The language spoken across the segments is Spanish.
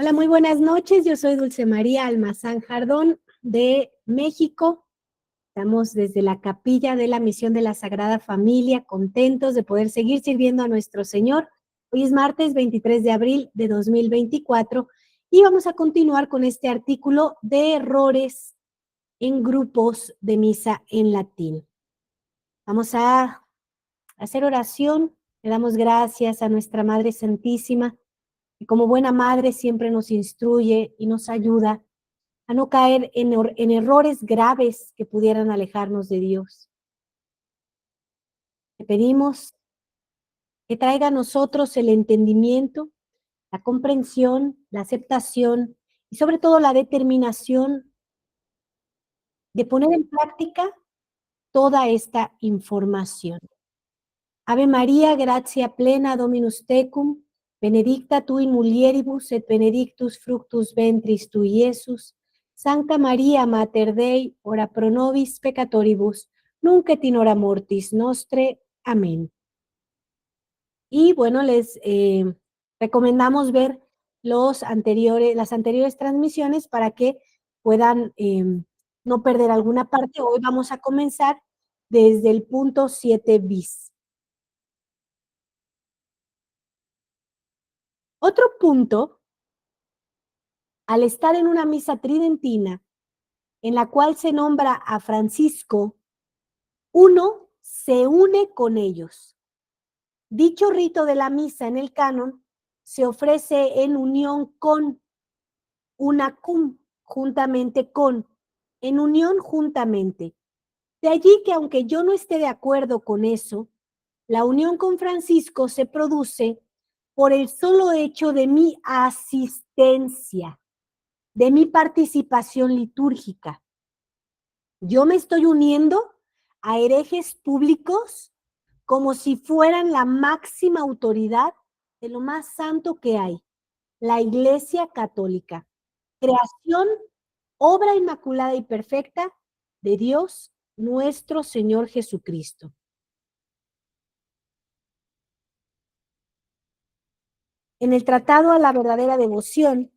Hola, muy buenas noches. Yo soy Dulce María Almazán Jardón de México. Estamos desde la capilla de la Misión de la Sagrada Familia, contentos de poder seguir sirviendo a nuestro Señor. Hoy es martes 23 de abril de 2024 y vamos a continuar con este artículo de errores en grupos de misa en latín. Vamos a hacer oración. Le damos gracias a nuestra Madre Santísima, que como buena madre siempre nos instruye y nos ayuda a no caer en errores graves que pudieran alejarnos de Dios. Le pedimos que traiga a nosotros el entendimiento, la comprensión, la aceptación y sobre todo la determinación de poner en práctica toda esta información. Ave María, gratia plena, Dominus tecum, benedicta tu in mulieribus et benedictus fructus ventris tui, Iesus. Sancta Maria, Mater Dei, ora pro nobis peccatoribus, nunc et in hora mortis nostre. Amén. Y bueno, les recomendamos ver las anteriores transmisiones para que puedan no perder alguna parte. Hoy vamos a comenzar desde el punto 7 bis. Otro punto, al estar en una misa tridentina, en la cual se nombra a Francisco, uno se une con ellos. Dicho rito de la misa en el canon se ofrece en unión con, una cum, juntamente con, en unión juntamente. De allí que aunque yo no esté de acuerdo con eso, la unión con Francisco se produce por el solo hecho de mi asistencia, de mi participación litúrgica. Yo me estoy uniendo a herejes públicos como si fueran la máxima autoridad de lo más santo que hay, la Iglesia Católica, creación, obra inmaculada y perfecta de Dios nuestro Señor Jesucristo. En el Tratado a la verdadera devoción,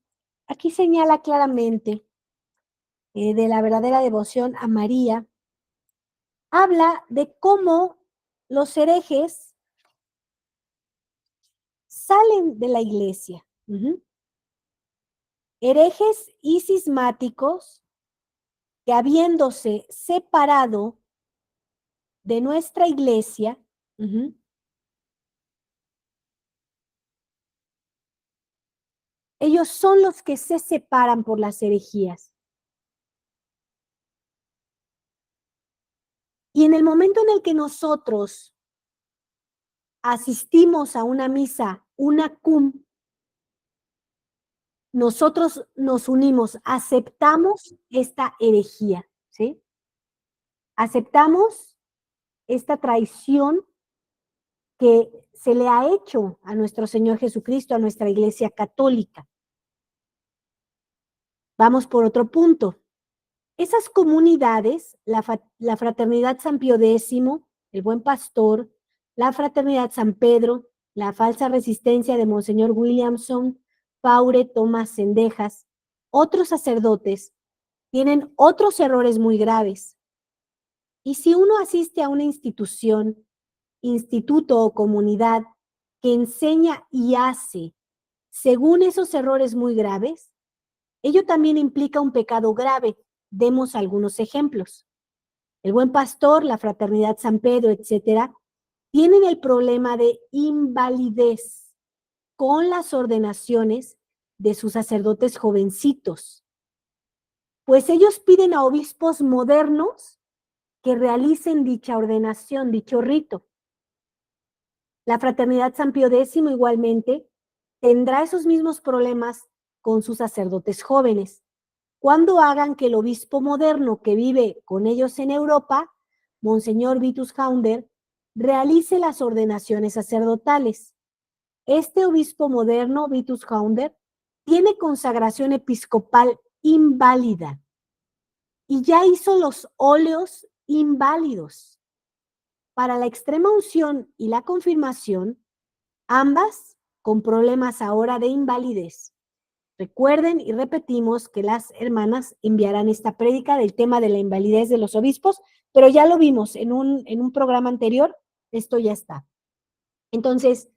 aquí señala claramente de la verdadera devoción a María, habla de cómo los herejes salen de la iglesia. Herejes y cismáticos que habiéndose separado de nuestra iglesia, ellos son los que se separan por las herejías. Y en el momento en el que nosotros asistimos a una misa, una cum, nosotros nos unimos, aceptamos esta herejía, ¿sí? Aceptamos esta traición que se le ha hecho a nuestro Señor Jesucristo, a nuestra Iglesia Católica. Vamos por otro punto. Esas comunidades, la Fraternidad San Pío X, el Buen Pastor, la Fraternidad San Pedro, la Falsa Resistencia de Monseñor Williamson, Paure Tomás Cendejas, otros sacerdotes, tienen otros errores muy graves. Y si uno asiste a una institución, instituto o comunidad que enseña y hace según esos errores muy graves, ello también implica un pecado grave. Demos algunos ejemplos. El Buen Pastor, la Fraternidad San Pedro, etcétera, tienen el problema de invalidez con las ordenaciones de sus sacerdotes jovencitos, pues ellos piden a obispos modernos que realicen dicha ordenación, dicho rito. La Fraternidad San Pío X igualmente tendrá esos mismos problemas con sus sacerdotes jóvenes, cuando hagan que el obispo moderno que vive con ellos en Europa, Monseñor Vitus Haunder, realice las ordenaciones sacerdotales. Este obispo moderno, Vitus Haunder, tiene consagración episcopal inválida y ya hizo los óleos inválidos. Para la extrema unción y la confirmación, ambas con problemas ahora de invalidez. Recuerden y repetimos que las hermanas enviarán esta prédica del tema de la invalidez de los obispos, pero ya lo vimos en un programa anterior, esto ya está. Entonces,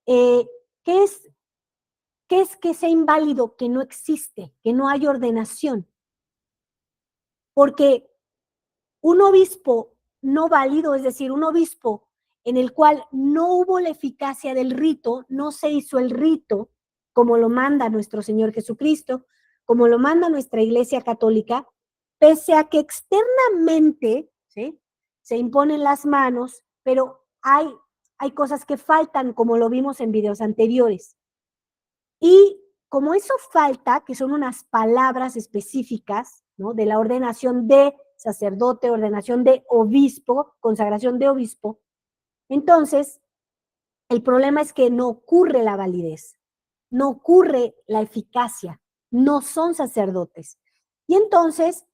¿qué es que sea inválido? Que no existe, que no hay ordenación. Porque un obispo no válido, es decir, un obispo en el cual no hubo la eficacia del rito, no se hizo el rito como lo manda nuestro Señor Jesucristo, como lo manda nuestra Iglesia Católica, pese a que externamente, ¿sí?, se imponen las manos, pero hay cosas que faltan, como lo vimos en videos anteriores. Y como eso falta, que son unas palabras específicas, ¿no?, de la ordenación de sacerdote, ordenación de obispo, consagración de obispo, entonces el problema es que no ocurre la validez, no ocurre la eficacia, no son sacerdotes. Y entonces,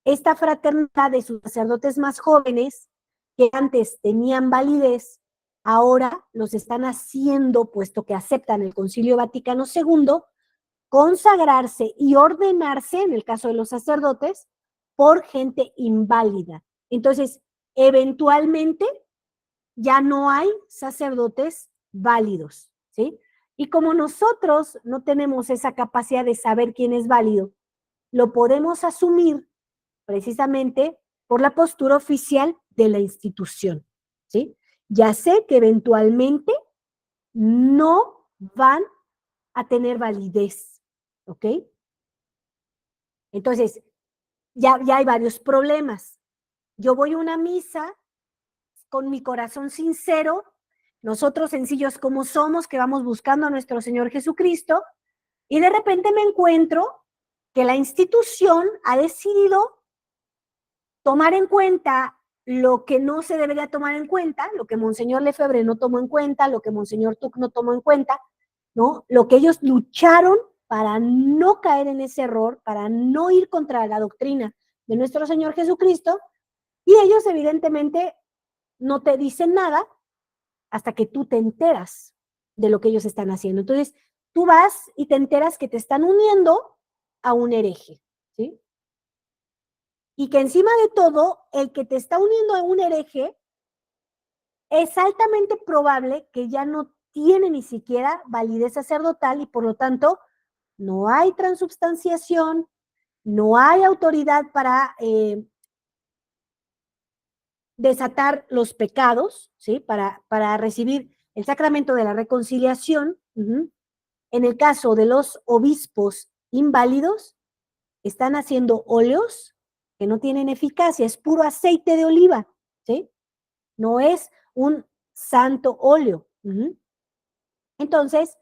esta fraternidad de sus sacerdotes más jóvenes, que antes tenían validez, ahora los están haciendo, puesto que aceptan el Concilio Vaticano II, consagrarse y ordenarse, en el caso de los sacerdotes, por gente inválida. Entonces, eventualmente ya no hay sacerdotes válidos, ¿sí? Y como nosotros no tenemos esa capacidad de saber quién es válido, lo podemos asumir precisamente por la postura oficial de la institución, ¿sí? Ya sé que eventualmente no van a tener validez, ¿ok? Entonces, ya hay varios problemas. Yo voy a una misa con mi corazón sincero, nosotros sencillos como somos, que vamos buscando a nuestro Señor Jesucristo, y de repente me encuentro que la institución ha decidido tomar en cuenta lo que no se debería tomar en cuenta, lo que Monseñor Lefebvre no tomó en cuenta, lo que Monseñor Tuc no tomó en cuenta, ¿no? Lo que ellos lucharon para no caer en ese error, para no ir contra la doctrina de nuestro Señor Jesucristo, y ellos evidentemente no te dicen nada hasta que tú te enteras de lo que ellos están haciendo. Entonces, tú vas y te enteras que te están uniendo a un hereje, ¿sí? Y que encima de todo, el que te está uniendo a un hereje es altamente probable que ya no tiene ni siquiera validez sacerdotal y por lo tanto no hay transubstanciación, no hay autoridad para desatar los pecados, ¿sí? Para recibir el sacramento de la reconciliación. En el caso de los obispos inválidos, están haciendo óleos que no tienen eficacia, es puro aceite de oliva, ¿sí? No es un santo óleo. Entonces,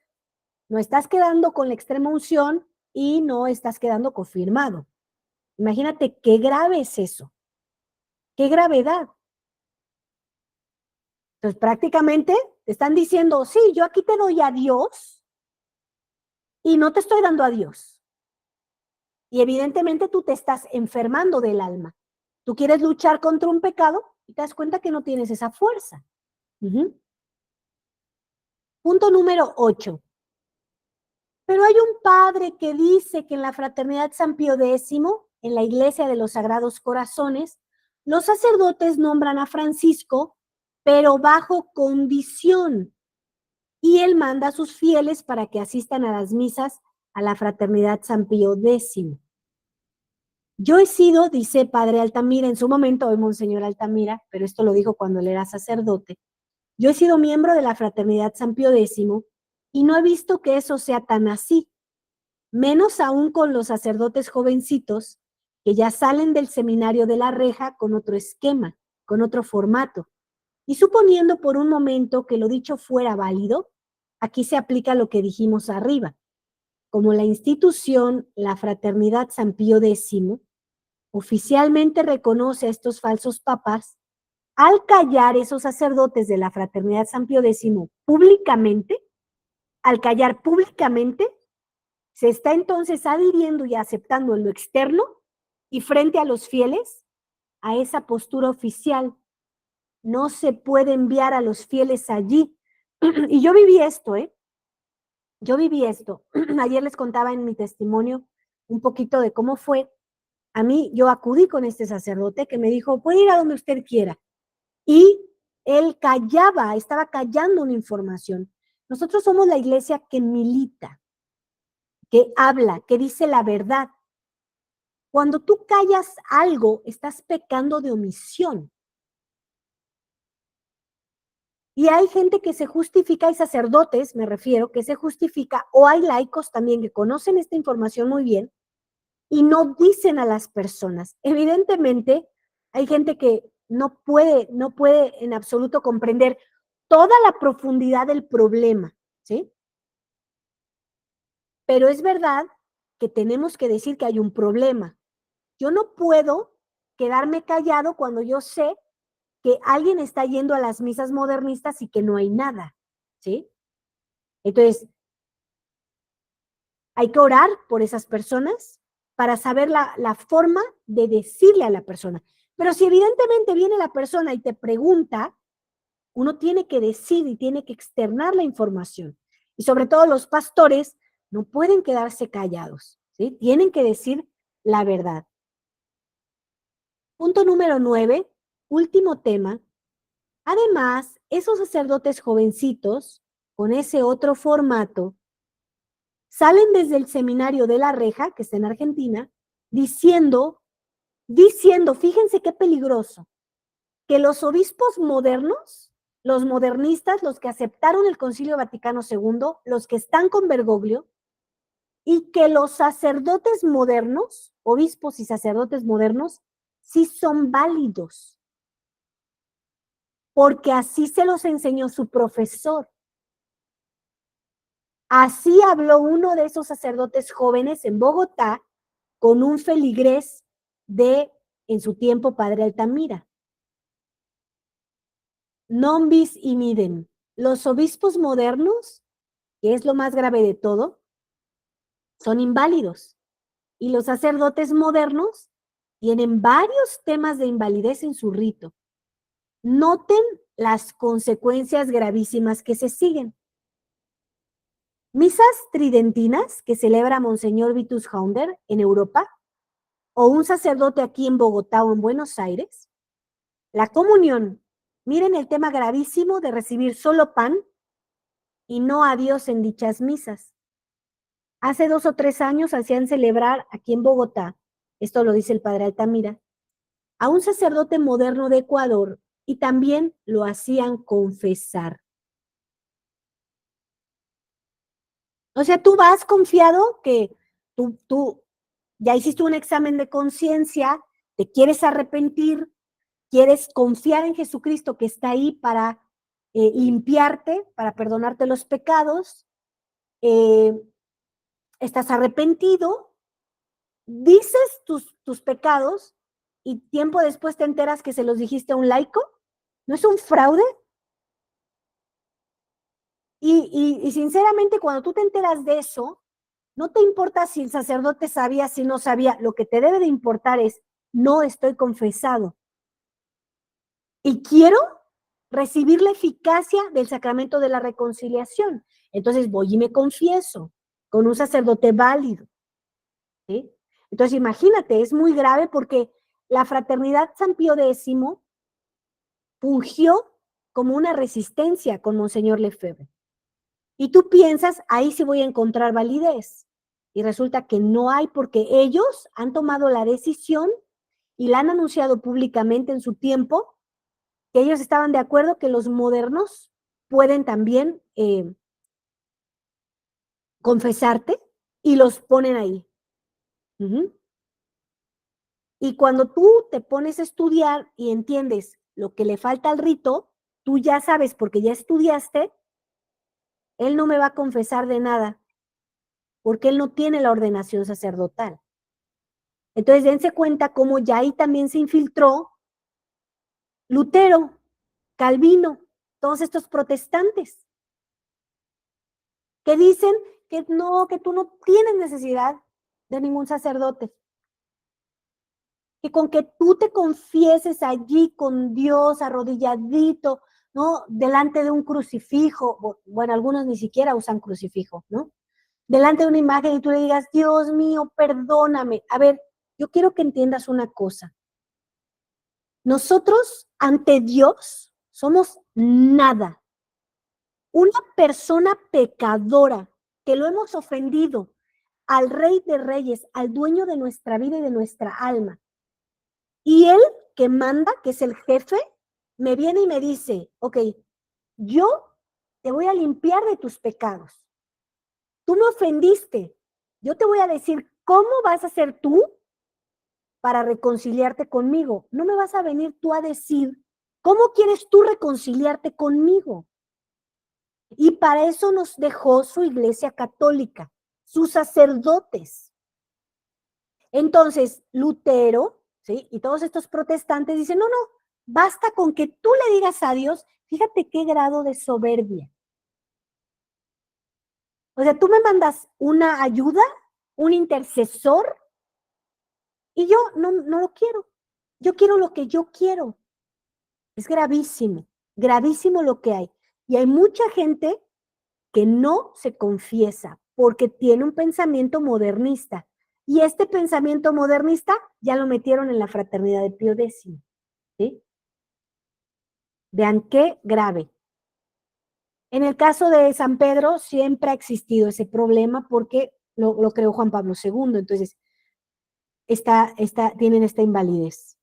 no estás quedando con la extrema unción y no estás quedando confirmado. Imagínate qué grave es eso, qué gravedad. Entonces, prácticamente te están diciendo, sí, yo aquí te doy a Dios y no te estoy dando a Dios. Y evidentemente tú te estás enfermando del alma. Tú quieres luchar contra un pecado y te das cuenta que no tienes esa fuerza. Punto número 8. Pero hay un padre que dice que en la Fraternidad San Pío X, en la Iglesia de los Sagrados Corazones, los sacerdotes nombran a Francisco, pero bajo condición. Y él manda a sus fieles para que asistan a las misas a la Fraternidad San Pío X. Yo he sido, dice Padre Altamira, en su momento, hoy Monseñor Altamira, pero esto lo dijo cuando él era sacerdote, yo he sido miembro de la Fraternidad San Pío X y no he visto que eso sea tan así, menos aún con los sacerdotes jovencitos que ya salen del seminario de la Reja con otro esquema, con otro formato. Y suponiendo por un momento que lo dicho fuera válido, aquí se aplica lo que dijimos arriba. Como la institución, la Fraternidad San Pío X, oficialmente reconoce a estos falsos papas, al callar esos sacerdotes de la Fraternidad San Pío X públicamente, al callar públicamente, se está entonces adhiriendo y aceptando en lo externo y frente a los fieles a esa postura oficial. No se puede enviar a los fieles allí. Y yo viví esto, Yo viví esto. Ayer les contaba en mi testimonio un poquito de cómo fue. A mí, yo acudí con este sacerdote que me dijo, puede ir a donde usted quiera. Y él callaba, estaba callando una información. Nosotros somos la iglesia que milita, que habla, que dice la verdad. Cuando tú callas algo, estás pecando de omisión. Y hay gente que se justifica, hay sacerdotes, me refiero, que se justifica, o hay laicos también que conocen esta información muy bien y no dicen a las personas. Evidentemente, hay gente que no puede en absoluto comprender toda la profundidad del problema, ¿sí? Pero es verdad que tenemos que decir que hay un problema. Yo no puedo quedarme callado cuando yo sé que alguien está yendo a las misas modernistas y que no hay nada, ¿sí? Entonces, hay que orar por esas personas para saber la forma de decirle a la persona. Pero si evidentemente viene la persona y te pregunta, uno tiene que decir y tiene que externar la información. Y sobre todo los pastores no pueden quedarse callados, ¿sí? Tienen que decir la verdad. Punto número 9, último tema. Además, esos sacerdotes jovencitos, con ese otro formato, salen desde el seminario de La Reja, que está en Argentina, diciendo, fíjense qué peligroso, que los obispos modernos, los modernistas, los que aceptaron el Concilio Vaticano II, los que están con Bergoglio, y que los sacerdotes modernos, obispos y sacerdotes modernos, sí son válidos, porque así se los enseñó su profesor. Así habló uno de esos sacerdotes jóvenes en Bogotá con un feligrés de, en su tiempo, padre Altamira. Non bis in idem. Los obispos modernos, que es lo más grave de todo, son inválidos. Y los sacerdotes modernos tienen varios temas de invalidez en su rito. Noten las consecuencias gravísimas que se siguen. Misas tridentinas que celebra Monseñor Vitus Haunder en Europa, o un sacerdote aquí en Bogotá o en Buenos Aires. La comunión. Miren el tema gravísimo de recibir solo pan y no a Dios en dichas misas. Hace 2 o 3 años hacían celebrar aquí en Bogotá, esto lo dice el padre Altamira, a un sacerdote moderno de Ecuador y también lo hacían confesar. O sea, tú vas confiado que tú ya hiciste un examen de conciencia, te quieres arrepentir, quieres confiar en Jesucristo que está ahí para limpiarte, para perdonarte los pecados, estás arrepentido, dices tus pecados y tiempo después te enteras que se los dijiste a un laico. ¿No es un fraude? Y sinceramente, cuando tú te enteras de eso, no te importa si el sacerdote sabía, si no sabía. Lo que te debe de importar es, no estoy confesado. Y quiero recibir la eficacia del sacramento de la reconciliación. Entonces voy y me confieso con un sacerdote válido, ¿sí? Entonces imagínate, es muy grave porque la Fraternidad San Pío X fungió como una resistencia con Monseñor Lefebvre. Y tú piensas, ahí sí voy a encontrar validez. Y resulta que no hay porque ellos han tomado la decisión y la han anunciado públicamente en su tiempo, que ellos estaban de acuerdo que los modernos pueden también confesarte y los ponen ahí. Y cuando tú te pones a estudiar y entiendes lo que le falta al rito, tú ya sabes porque ya estudiaste, él no me va a confesar de nada, porque él no tiene la ordenación sacerdotal. Entonces dense cuenta cómo ya ahí también se infiltró Lutero, Calvino, todos estos protestantes, que dicen que no, que tú no tienes necesidad de ningún sacerdote, que con que tú te confieses allí con Dios arrodilladito, ¿no? Delante de un crucifijo, bueno, algunos ni siquiera usan crucifijo, ¿no? Delante de una imagen y tú le digas, Dios mío, perdóname. A ver, yo quiero que entiendas una cosa. Nosotros ante Dios somos nada. Una persona pecadora que lo hemos ofendido al Rey de Reyes, al dueño de nuestra vida y de nuestra alma. Y él que manda, que es el jefe, me viene y me dice, ok, yo te voy a limpiar de tus pecados. Tú me ofendiste. Yo te voy a decir cómo vas a ser tú para reconciliarte conmigo. No me vas a venir tú a decir cómo quieres tú reconciliarte conmigo. Y para eso nos dejó su iglesia católica, sus sacerdotes. Entonces, Lutero, ¿sí? Y todos estos protestantes dicen, no, no, basta con que tú le digas a Dios, fíjate qué grado de soberbia. O sea, tú me mandas una ayuda, un intercesor, y yo no lo quiero. Yo quiero lo que yo quiero. Es gravísimo lo que hay. Y hay mucha gente que no se confiesa porque tiene un pensamiento modernista. Y este pensamiento modernista ya lo metieron en la fraternidad de Pío X. ¿Sí? Vean qué grave. En el caso de San Pedro siempre ha existido ese problema porque lo creó Juan Pablo II. Entonces, tienen esta invalidez.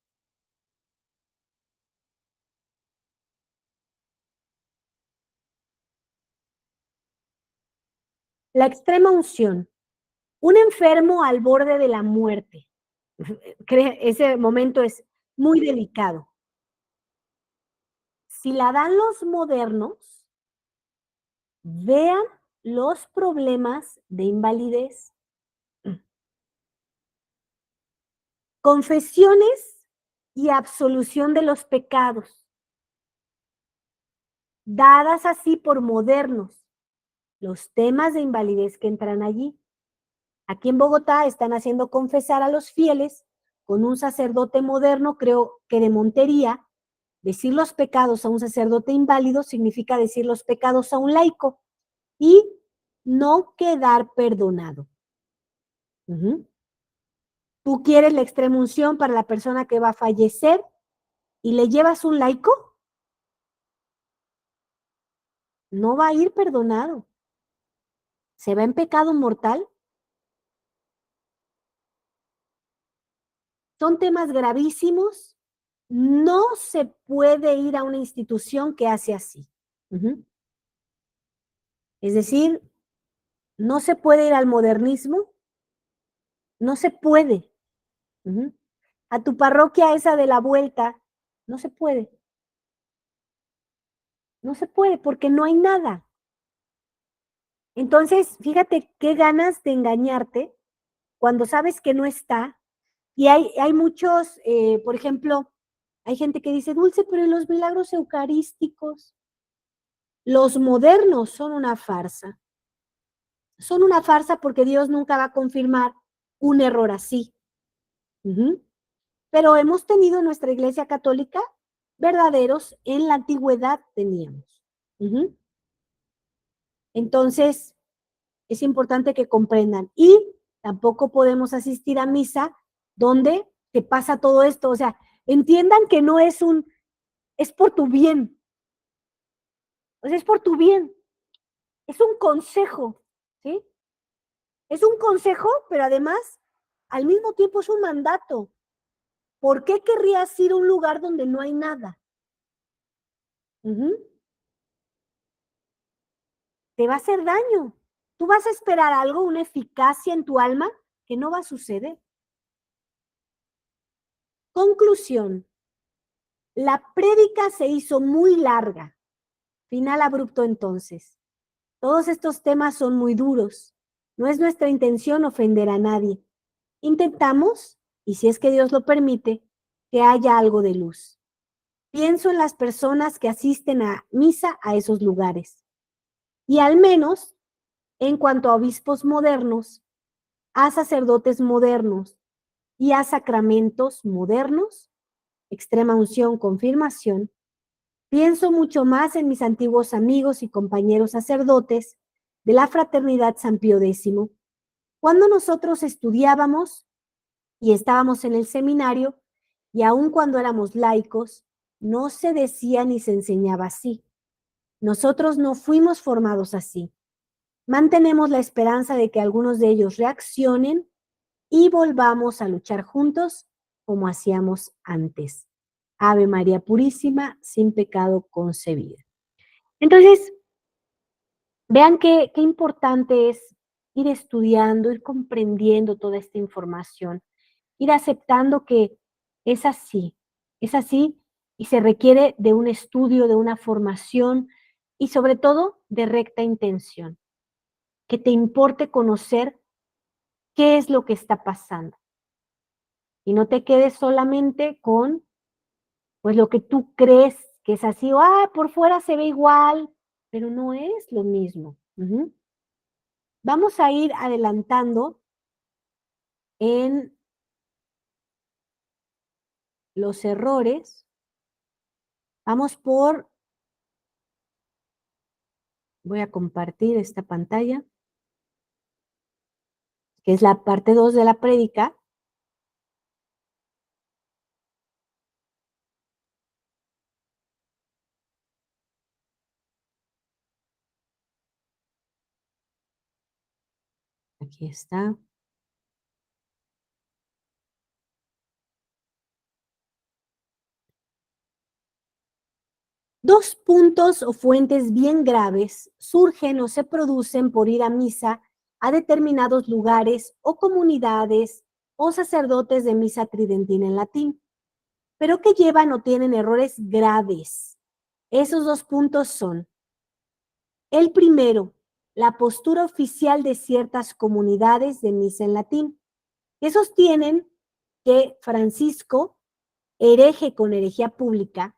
La extrema unción. Un enfermo al borde de la muerte. Ese momento es muy delicado. Si la dan los modernos, vean los problemas de invalidez. Confesiones y absolución de los pecados, dadas así por modernos, los temas de invalidez que entran allí. Aquí en Bogotá están haciendo confesar a los fieles con un sacerdote moderno, creo que de Montería. Decir los pecados a un sacerdote inválido significa decir los pecados a un laico y no quedar perdonado. Tú quieres la extrema unción para la persona que va a fallecer y le llevas un laico, no va a ir perdonado. ¿Se va en pecado mortal? Son temas gravísimos. No se puede ir a una institución que hace así. Es decir, no se puede ir al modernismo. No se puede. A tu parroquia esa de la vuelta, no se puede. No se puede porque no hay nada. Entonces, fíjate qué ganas de engañarte cuando sabes que no está. Y hay muchos, por ejemplo, hay gente que dice, Dulce, pero los milagros eucarísticos, los modernos son una farsa. Son una farsa porque Dios nunca va a confirmar un error así. Pero hemos tenido en nuestra iglesia católica verdaderos, en la antigüedad teníamos. Entonces, es importante que comprendan. Y tampoco podemos asistir a misa donde te pasa todo esto. O sea, entiendan que no es es por tu bien. O sea, es por tu bien. Es un consejo, ¿sí? Es un consejo, pero además, al mismo tiempo es un mandato. ¿Por qué querrías ir a un lugar donde no hay nada? Te va a hacer daño. Tú vas a esperar algo, una eficacia en tu alma que no va a suceder. Conclusión. La prédica se hizo muy larga. Final abrupto entonces. Todos estos temas son muy duros. No es nuestra intención ofender a nadie. Intentamos, y si es que Dios lo permite, que haya algo de luz. Pienso en las personas que asisten a misa a esos lugares. Y al menos, en cuanto a obispos modernos, a sacerdotes modernos y a sacramentos modernos, extrema unción, confirmación, Pienso mucho más en mis antiguos amigos y compañeros sacerdotes de la Fraternidad San Pío X. Cuando nosotros estudiábamos y estábamos en el seminario, y aun cuando éramos laicos, no se decía ni se enseñaba así. Nosotros no fuimos formados así. Mantenemos la esperanza de que algunos de ellos reaccionen y volvamos a luchar juntos como hacíamos antes. Ave María Purísima, sin pecado concebida. Entonces, vean qué importante es ir estudiando, ir comprendiendo toda esta información, ir aceptando que es así y se requiere de un estudio, de una formación y sobre todo de recta intención, que te importe conocer qué es lo que está pasando y no te quedes solamente con pues lo que tú crees que es así, o por fuera se ve igual, pero no es lo mismo. Vamos a ir adelantando en los errores. Vamos voy a compartir esta pantalla, que es la parte 2 de la prédica. Aquí está. Dos puntos o fuentes bien graves surgen o se producen por ir a misa a determinados lugares o comunidades o sacerdotes de misa tridentina en latín, pero que llevan o tienen errores graves. Esos dos puntos son: el primero, la postura oficial de ciertas comunidades de misa en latín, que sostienen que Francisco, hereje con herejía pública,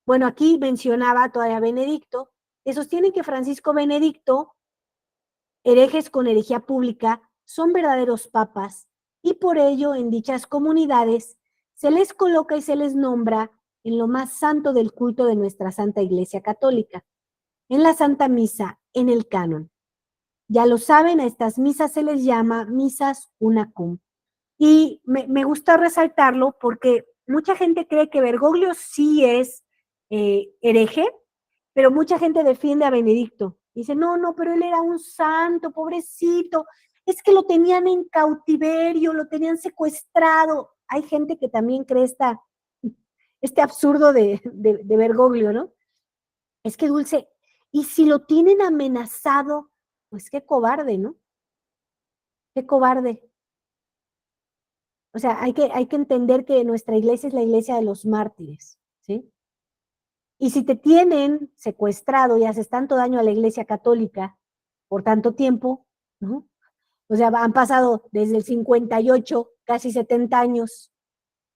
bueno, aquí mencionaba todavía Benedicto, que sostienen que Francisco Benedicto, herejes con herejía pública, son verdaderos papas y por ello en dichas comunidades se les coloca y se les nombra en lo más santo del culto de nuestra Santa Iglesia Católica, en la Santa Misa, en el canon. Ya lo saben, a estas misas se les llama misas unacum. Y me gusta resaltarlo porque mucha gente cree que Bergoglio sí es hereje, pero mucha gente defiende a Benedicto. Dice, no, pero él era un santo, pobrecito, es que lo tenían en cautiverio, lo tenían secuestrado. Hay gente que también cree este absurdo de Bergoglio, ¿no? Es que Dulce, y si lo tienen amenazado, pues qué cobarde, ¿no? Qué cobarde. O sea, hay que entender que nuestra iglesia es la iglesia de los mártires, ¿sí? Y si te tienen secuestrado y haces tanto daño a la iglesia católica por tanto tiempo, ¿no? O sea, han pasado desde el 58, casi 70 años.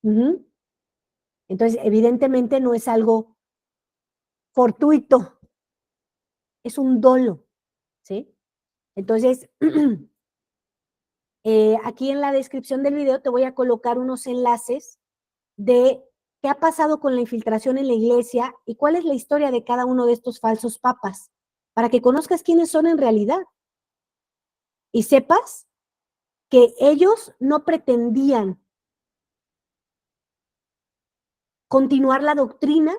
Entonces, evidentemente no es algo fortuito, es un dolo, ¿sí? Entonces, aquí en la descripción del video te voy a colocar unos enlaces de qué ha pasado con la infiltración en la iglesia y cuál es la historia de cada uno de estos falsos papas, para que conozcas quiénes son en realidad y sepas que ellos no pretendían continuar la doctrina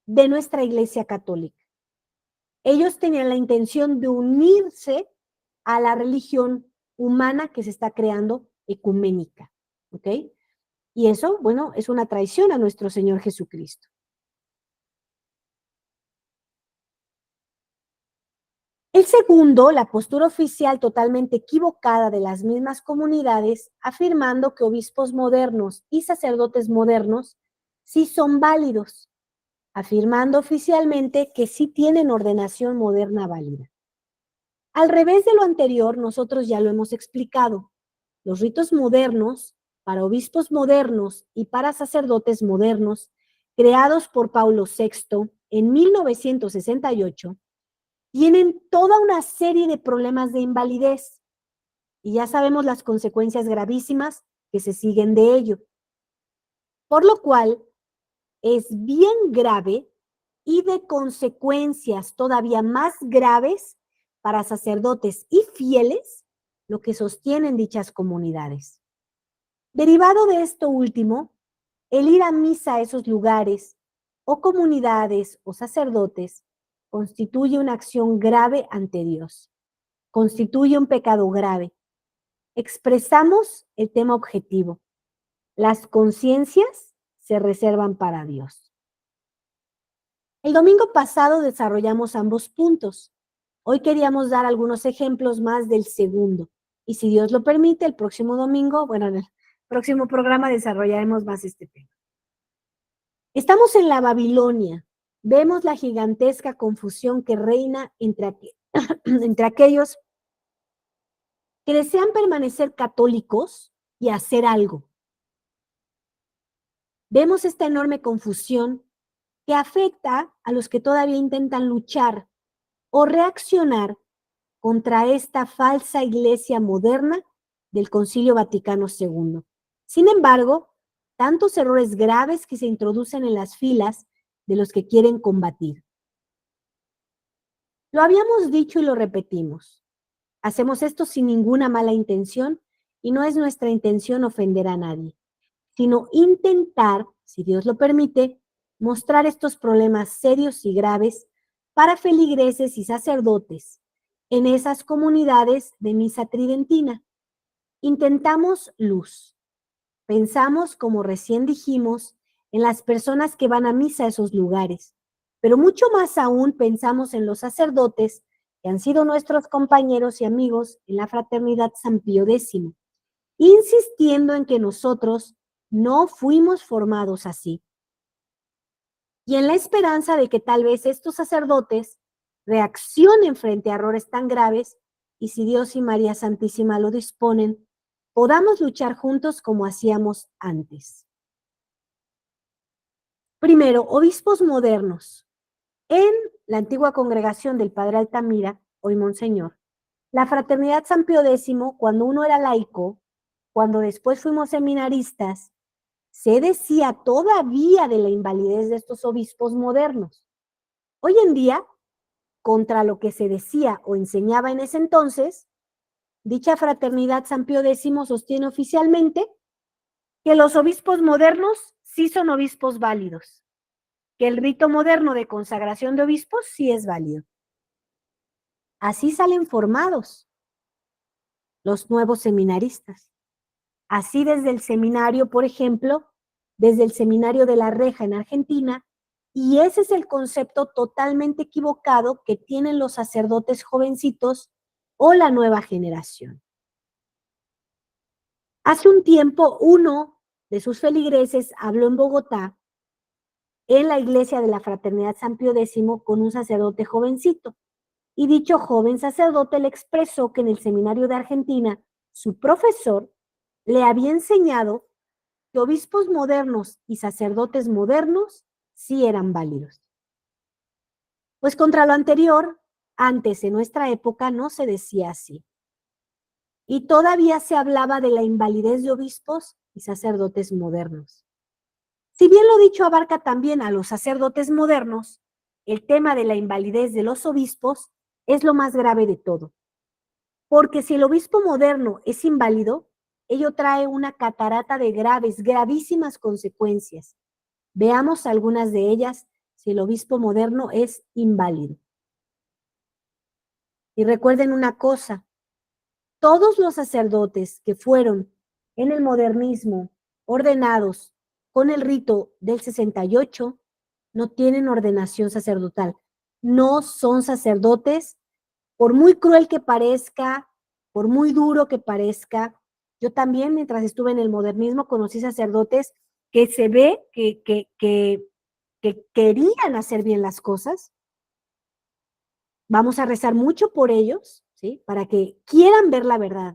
de nuestra iglesia católica. Ellos tenían la intención de unirse a la religión humana que se está creando ecuménica, ¿ok? Y eso, bueno, es una traición a nuestro Señor Jesucristo. El segundo, la postura oficial totalmente equivocada de las mismas comunidades, afirmando que obispos modernos y sacerdotes modernos sí son válidos, afirmando oficialmente que sí tienen ordenación moderna válida. Al revés de lo anterior, nosotros ya lo hemos explicado. Los ritos modernos, para obispos modernos y para sacerdotes modernos, creados por Paulo VI en 1968, tienen toda una serie de problemas de invalidez y ya sabemos las consecuencias gravísimas que se siguen de ello. Por lo cual, es bien grave y de consecuencias todavía más graves para sacerdotes y fieles lo que sostienen dichas comunidades. Derivado de esto último, el ir a misa a esos lugares o comunidades o sacerdotes constituye una acción grave ante Dios, constituye un pecado grave. Expresamos el tema objetivo. Las conciencias se reservan para Dios. El domingo pasado desarrollamos ambos puntos. Hoy queríamos dar algunos ejemplos más del segundo. Y si Dios lo permite, el próximo domingo, bueno, en el próximo programa desarrollaremos más este tema. Estamos en la Babilonia. Vemos la gigantesca confusión que reina entre aquellos que desean permanecer católicos y hacer algo. Vemos esta enorme confusión que afecta a los que todavía intentan luchar o reaccionar contra esta falsa iglesia moderna del Concilio Vaticano II. Sin embargo, tantos errores graves que se introducen en las filas de los que quieren combatir. Lo habíamos dicho y lo repetimos. Hacemos esto sin ninguna mala intención y no es nuestra intención ofender a nadie, sino intentar, si Dios lo permite, mostrar estos problemas serios y graves para feligreses y sacerdotes en esas comunidades de misa tridentina. Intentamos luz. Pensamos, como recién dijimos, en las personas que van a misa a esos lugares, pero mucho más aún pensamos en los sacerdotes que han sido nuestros compañeros y amigos en la Fraternidad San Pío X, insistiendo en que nosotros no fuimos formados así. Y en la esperanza de que tal vez estos sacerdotes reaccionen frente a errores tan graves y si Dios y María Santísima lo disponen, podamos luchar juntos como hacíamos antes. Primero, obispos modernos. En la antigua congregación del Padre Altamira, hoy Monseñor, la Fraternidad San Pío X, cuando uno era laico, cuando después fuimos seminaristas, se decía todavía de la invalidez de estos obispos modernos. Hoy en día, contra lo que se decía o enseñaba en ese entonces, dicha Fraternidad San Pío X sostiene oficialmente que los obispos modernos sí son obispos válidos, que el rito moderno de consagración de obispos sí es válido. Así salen formados los nuevos seminaristas. Así desde el seminario, por ejemplo, desde el seminario de La Reja en Argentina, y ese es el concepto totalmente equivocado que tienen los sacerdotes jovencitos o la nueva generación. Hace un tiempo, uno de sus feligreses habló en Bogotá, en la iglesia de la Fraternidad San Pío X, con un sacerdote jovencito. Y dicho joven sacerdote le expresó que en el seminario de Argentina, su profesor le había enseñado que obispos modernos y sacerdotes modernos sí eran válidos. Pues contra lo anterior, antes en nuestra época no se decía así. Y todavía se hablaba de la invalidez de obispos y sacerdotes modernos. Si bien lo dicho abarca también a los sacerdotes modernos, el tema de la invalidez de los obispos es lo más grave de todo. Porque si el obispo moderno es inválido, ello trae una catarata de gravísimas consecuencias. Veamos algunas de ellas si el obispo moderno es inválido. Y recuerden una cosa, todos los sacerdotes que fueron en el modernismo ordenados con el rito del 68 no tienen ordenación sacerdotal, no son sacerdotes, por muy cruel que parezca, por muy duro que parezca. Yo también, mientras estuve en el modernismo, conocí sacerdotes que se ve que querían hacer bien las cosas. Vamos a rezar mucho por ellos, ¿sí? Para que quieran ver la verdad,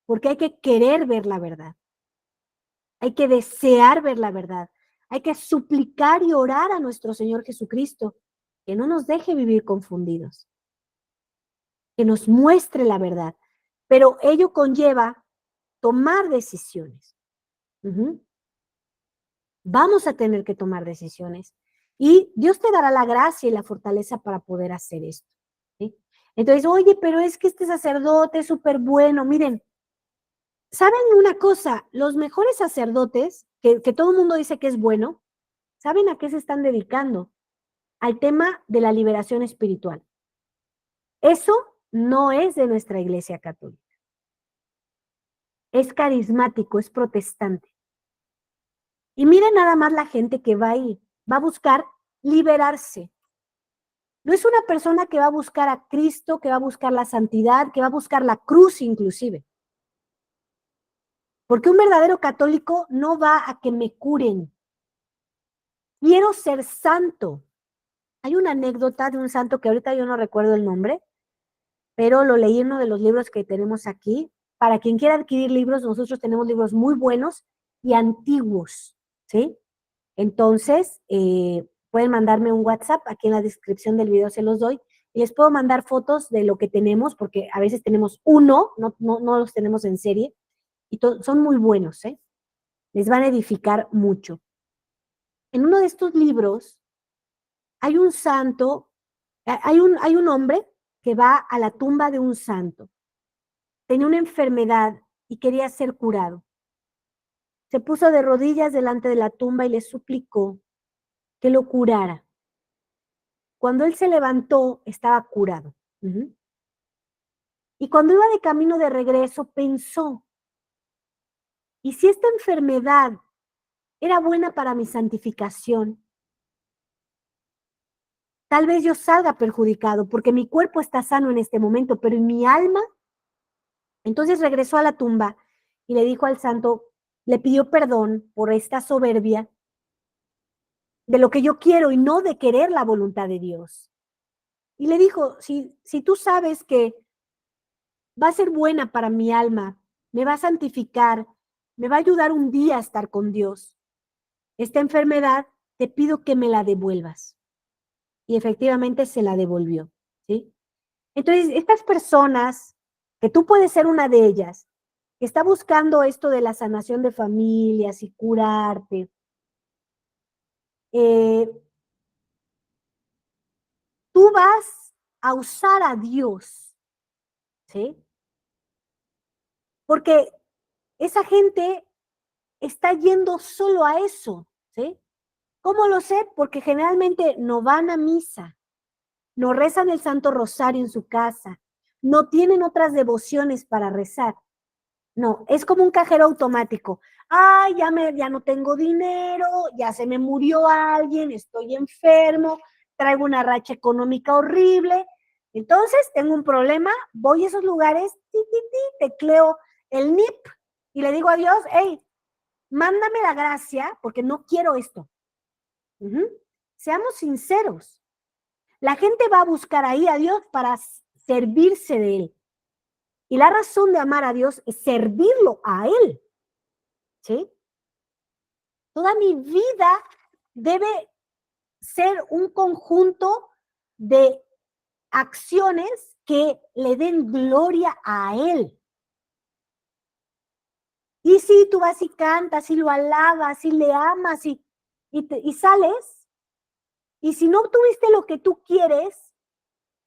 porque hay que querer ver la verdad. Hay que desear ver la verdad. Hay que suplicar y orar a nuestro Señor Jesucristo que no nos deje vivir confundidos, que nos muestre la verdad. Pero ello conlleva tomar decisiones. Vamos a tener que tomar decisiones y Dios te dará la gracia y la fortaleza para poder hacer esto, ¿sí? Entonces, oye, pero es que este sacerdote es súper bueno. Miren, ¿saben una cosa? Los mejores sacerdotes, que todo el mundo dice que es bueno, ¿saben a qué se están dedicando? Al tema de la liberación espiritual. Eso no es de nuestra iglesia católica. Es carismático, es protestante. Y miren nada más la gente que va ahí, va a buscar liberarse. No es una persona que va a buscar a Cristo, que va a buscar la santidad, que va a buscar la cruz inclusive. Porque un verdadero católico no va a que me curen. Quiero ser santo. Hay una anécdota de un santo que ahorita yo no recuerdo el nombre, pero lo leí en uno de los libros que tenemos aquí. Para quien quiera adquirir libros, nosotros tenemos libros muy buenos y antiguos, ¿sí? Entonces, pueden mandarme un WhatsApp, aquí en la descripción del video se los doy, y les puedo mandar fotos de lo que tenemos, porque a veces tenemos uno, no los tenemos en serie, y son muy buenos, ¿eh? Les van a edificar mucho. En uno de estos libros hay un santo, hay un hombre que va a la tumba de un santo. Tenía una enfermedad y quería ser curado. Se puso de rodillas delante de la tumba y le suplicó que lo curara. Cuando él se levantó, estaba curado. Y cuando iba de camino de regreso, pensó, ¿y si esta enfermedad era buena para mi santificación? Tal vez yo salga perjudicado porque mi cuerpo está sano en este momento, pero en mi alma. Entonces regresó a la tumba y le dijo al santo, le pidió perdón por esta soberbia de lo que yo quiero y no de querer la voluntad de Dios. Y le dijo, si tú sabes que va a ser buena para mi alma, me va a santificar, me va a ayudar un día a estar con Dios, esta enfermedad, te pido que me la devuelvas. Y efectivamente se la devolvió, ¿sí? Entonces, estas personas, que tú puedes ser una de ellas, que está buscando esto de la sanación de familias y curarte, tú vas a usar a Dios, ¿sí? Porque esa gente está yendo solo a eso, ¿sí? ¿Cómo lo sé? Porque generalmente no van a misa, no rezan el Santo Rosario en su casa, no tienen otras devociones para rezar. No, es como un cajero automático. Ay, ya no tengo dinero, ya se me murió alguien, estoy enfermo, traigo una racha económica horrible. Entonces, tengo un problema, voy a esos lugares, tecleo el NIP y le digo a Dios, hey, mándame la gracia porque no quiero esto. Seamos sinceros. La gente va a buscar ahí a Dios para servirse de Él. Y la razón de amar a Dios es servirlo a Él. ¿Sí? Toda mi vida debe ser un conjunto de acciones que le den gloria a Él. Y si tú vas y cantas y lo alabas y le amas y sales, y si no obtuviste lo que tú quieres,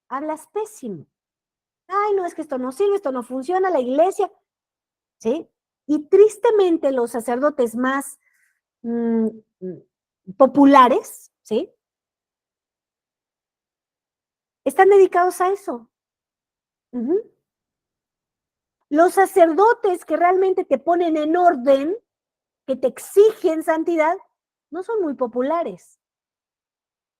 hablas pésimo. Ay, no, es que esto no sirve, esto no funciona, la iglesia, ¿sí? Y tristemente los sacerdotes más populares, ¿sí? Están dedicados a eso. Los sacerdotes que realmente te ponen en orden, que te exigen santidad, no son muy populares,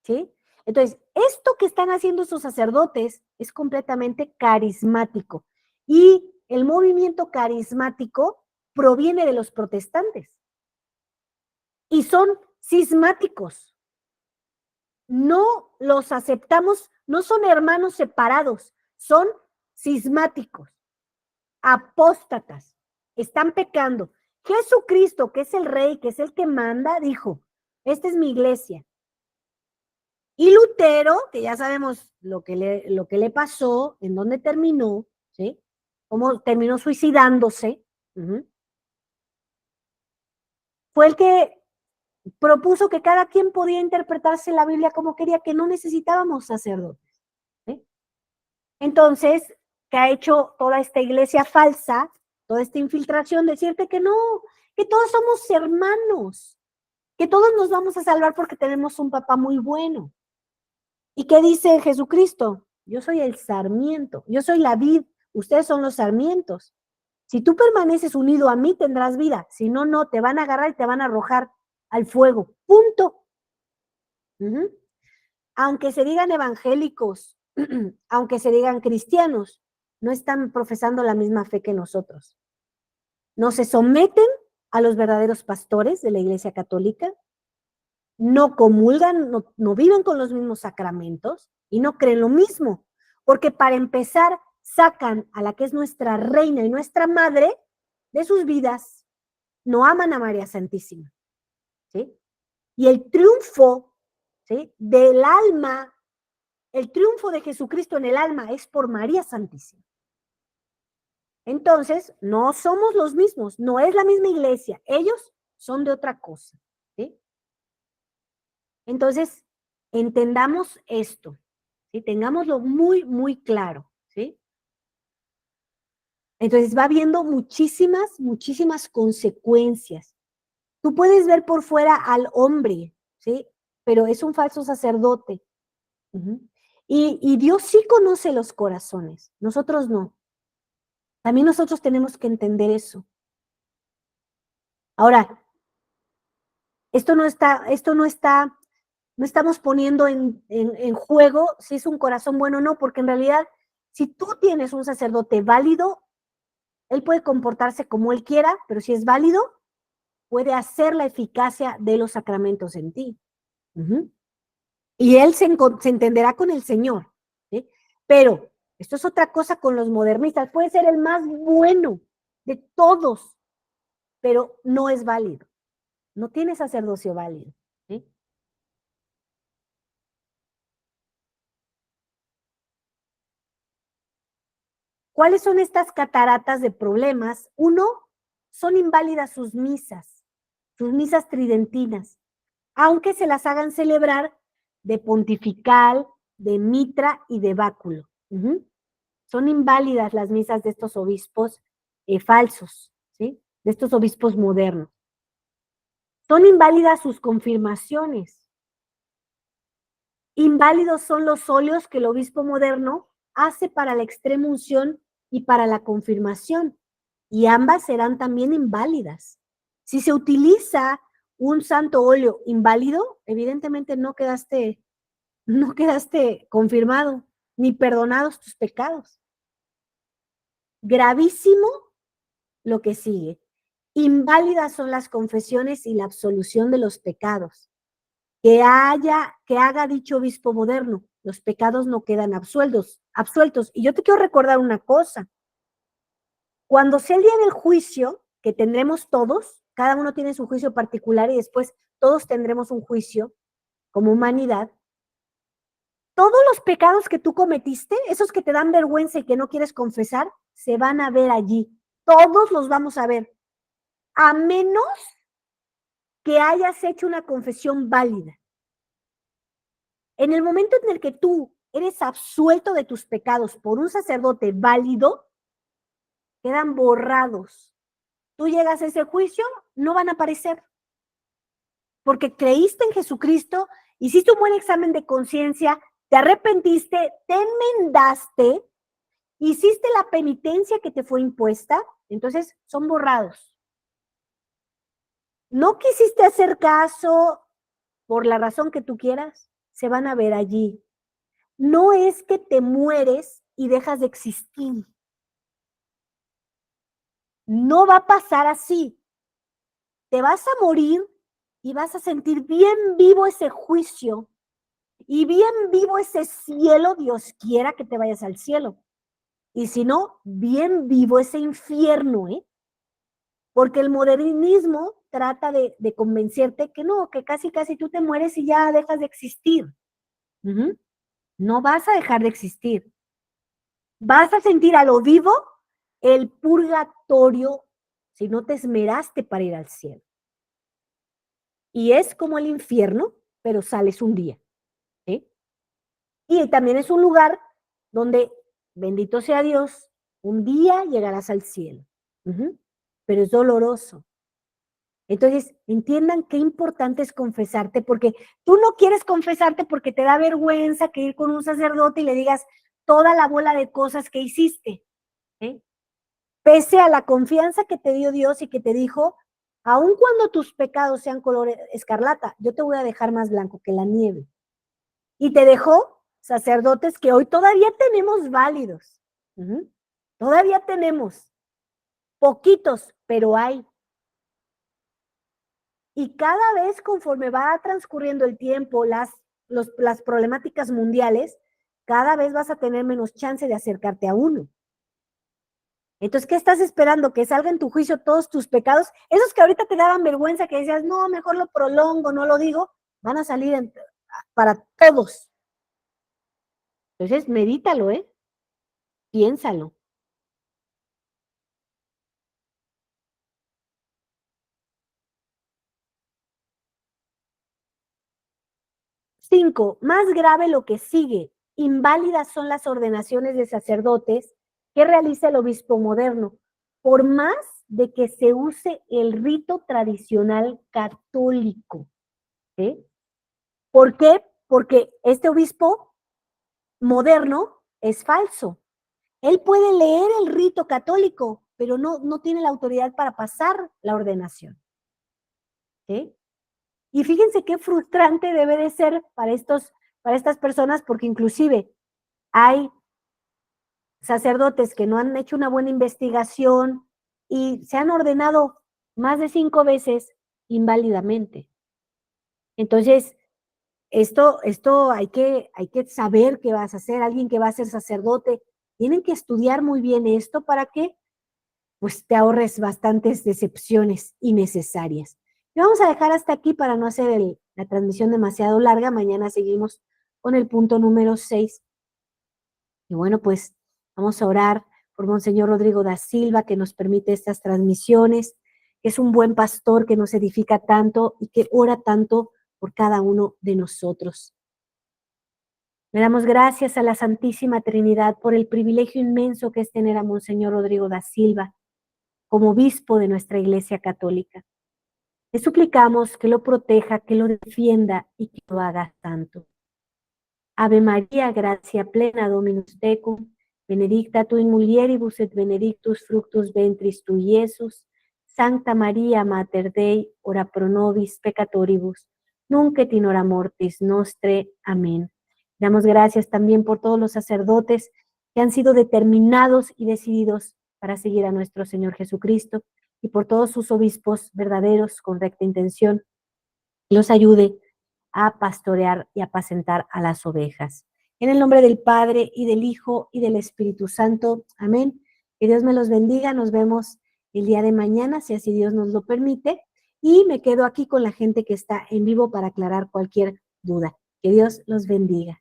¿sí? Entonces, esto que están haciendo esos sacerdotes es completamente carismático. Y el movimiento carismático proviene de los protestantes. Y son cismáticos. No los aceptamos, no son hermanos separados, son cismáticos, apóstatas, están pecando. Jesucristo, que es el rey, que es el que manda, dijo, esta es mi iglesia. Y Lutero, que ya sabemos lo que le pasó, en dónde terminó, ¿sí? Cómo terminó suicidándose, fue el que propuso que cada quien podía interpretarse la Biblia como quería, que no necesitábamos sacerdotes. ¿Sí? Entonces, ¿qué ha hecho toda esta iglesia falsa, toda esta infiltración? Decirte que no, que todos somos hermanos, que todos nos vamos a salvar porque tenemos un papá muy bueno. ¿Y qué dice Jesucristo? Yo soy el sarmiento, yo soy la vid, ustedes son los sarmientos. Si tú permaneces unido a mí, tendrás vida. Si no, no, te van a agarrar y te van a arrojar al fuego. Punto. Aunque se digan evangélicos, aunque se digan cristianos, no están profesando la misma fe que nosotros. No se someten a los verdaderos pastores de la Iglesia Católica, no comulgan, no viven con los mismos sacramentos y no creen lo mismo. Porque para empezar, sacan a la que es nuestra reina y nuestra madre de sus vidas. No aman a María Santísima. ¿Sí? Y el triunfo, ¿sí?, del alma, el triunfo de Jesucristo en el alma es por María Santísima. Entonces, no somos los mismos, no es la misma iglesia, ellos son de otra cosa. ¿Sí? Entonces, entendamos esto, ¿sí? Tengámoslo muy, muy claro. ¿Sí? Entonces, va habiendo muchísimas, muchísimas consecuencias. Tú puedes ver por fuera al hombre, ¿sí?, pero es un falso sacerdote. Y Dios sí conoce los corazones, nosotros no. También nosotros tenemos que entender eso. Ahora, no estamos poniendo en juego si es un corazón bueno o no, porque en realidad, si tú tienes un sacerdote válido, él puede comportarse como él quiera, pero si es válido, puede hacer la eficacia de los sacramentos en ti. Y él se entenderá con el Señor. ¿Sí? Pero esto es otra cosa con los modernistas. Puede ser el más bueno de todos, pero no es válido. No tiene sacerdocio válido. ¿Sí? ¿Cuáles son estas cataratas de problemas? Uno, son inválidas sus misas tridentinas, aunque se las hagan celebrar de pontifical, de mitra y de báculo. Son inválidas las misas de estos obispos falsos, ¿sí?, de estos obispos modernos. Son inválidas sus confirmaciones. Inválidos son los óleos que el obispo moderno hace para la extrema unción y para la confirmación, y ambas serán también inválidas. Si se utiliza un santo óleo inválido, evidentemente no quedaste confirmado, ni perdonados tus pecados. Gravísimo lo que sigue. Inválidas son las confesiones y la absolución de los pecados. Que haga dicho obispo moderno, los pecados no quedan absueltos. Y yo te quiero recordar una cosa. Cuando sea el día del juicio, que tendremos todos, cada uno tiene su juicio particular y después todos tendremos un juicio como humanidad, todos los pecados que tú cometiste, esos que te dan vergüenza y que no quieres confesar, se van a ver allí. Todos los vamos a ver, a menos que hayas hecho una confesión válida. En el momento en el que tú eres absuelto de tus pecados por un sacerdote válido, quedan borrados. Tú llegas a ese juicio, no van a aparecer. Porque creíste en Jesucristo, hiciste un buen examen de conciencia, te arrepentiste, te enmendaste, hiciste la penitencia que te fue impuesta, entonces son borrados. No quisiste hacer caso por la razón que tú quieras, se van a ver allí. No es que te mueres y dejas de existir. No va a pasar así. Te vas a morir y vas a sentir bien vivo ese juicio y bien vivo ese cielo, Dios quiera que te vayas al cielo. Y si no, bien vivo ese infierno, ¿eh? Porque el modernismo trata de convencerte que no, que casi tú te mueres y ya dejas de existir. No vas a dejar de existir. Vas a sentir a lo vivo el purgatorio si no te esmeraste para ir al cielo. y es como el infierno, pero sales un día, ¿sí? Y también es un lugar donde, bendito sea Dios, un día llegarás al cielo. Pero es doloroso. Entonces, entiendan qué importante es confesarte, porque tú no quieres confesarte porque te da vergüenza que ir con un sacerdote y le digas toda la bola de cosas que hiciste, ¿eh? Pese a la confianza que te dio Dios y que te dijo, aun cuando tus pecados sean color escarlata, yo te voy a dejar más blanco que la nieve. Y te dejó sacerdotes que hoy todavía tenemos válidos. Todavía tenemos. Poquitos, pero hay. Y cada vez conforme va transcurriendo el tiempo, las problemáticas mundiales, cada vez vas a tener menos chance de acercarte a uno. Entonces, ¿qué estás esperando? ¿Que salga en tu juicio todos tus pecados? Esos que ahorita te daban vergüenza, que decías, no, mejor lo prolongo, no lo digo, van a salir para todos. Entonces, medítalo, piénsalo. 5, más grave lo que sigue. Inválidas son las ordenaciones de sacerdotes que realiza el obispo moderno, por más de que se use el rito tradicional católico. ¿Por qué? Porque este obispo moderno es falso. Él puede leer el rito católico, pero no tiene la autoridad para pasar la ordenación. ¿Sí? Y fíjense qué frustrante debe de ser para estas personas, porque inclusive hay sacerdotes que no han hecho una buena investigación y se han ordenado más de 5 veces inválidamente. Entonces, esto hay que saber qué vas a hacer. Alguien que va a ser sacerdote, tienen que estudiar muy bien esto para que pues te ahorres bastantes decepciones innecesarias. Y vamos a dejar hasta aquí para no hacer la transmisión demasiado larga. Mañana seguimos con el punto número 6. Y bueno, pues vamos a orar por Monseñor Rodrigo da Silva, que nos permite estas transmisiones, que es un buen pastor que nos edifica tanto y que ora tanto por cada uno de nosotros. Le damos gracias a la Santísima Trinidad por el privilegio inmenso que es tener a Monseñor Rodrigo da Silva como obispo de nuestra Iglesia Católica. Le suplicamos que lo proteja, que lo defienda y que lo haga santo. Ave María, gracia plena, Dominus tecum, benedicta tu in mulieribus et benedictus fructus ventris tui, Iesus. Sancta Maria, Mater Dei, ora pro nobis peccatoribus, nunc et in hora mortis nostre. Amén. Damos gracias también por todos los sacerdotes que han sido determinados y decididos para seguir a nuestro Señor Jesucristo, y por todos sus obispos verdaderos con recta intención, los ayude a pastorear y apacentar a las ovejas. En el nombre del Padre, y del Hijo, y del Espíritu Santo. Amén. Que Dios me los bendiga. Nos vemos el día de mañana, si así Dios nos lo permite. Y me quedo aquí con la gente que está en vivo para aclarar cualquier duda. Que Dios los bendiga.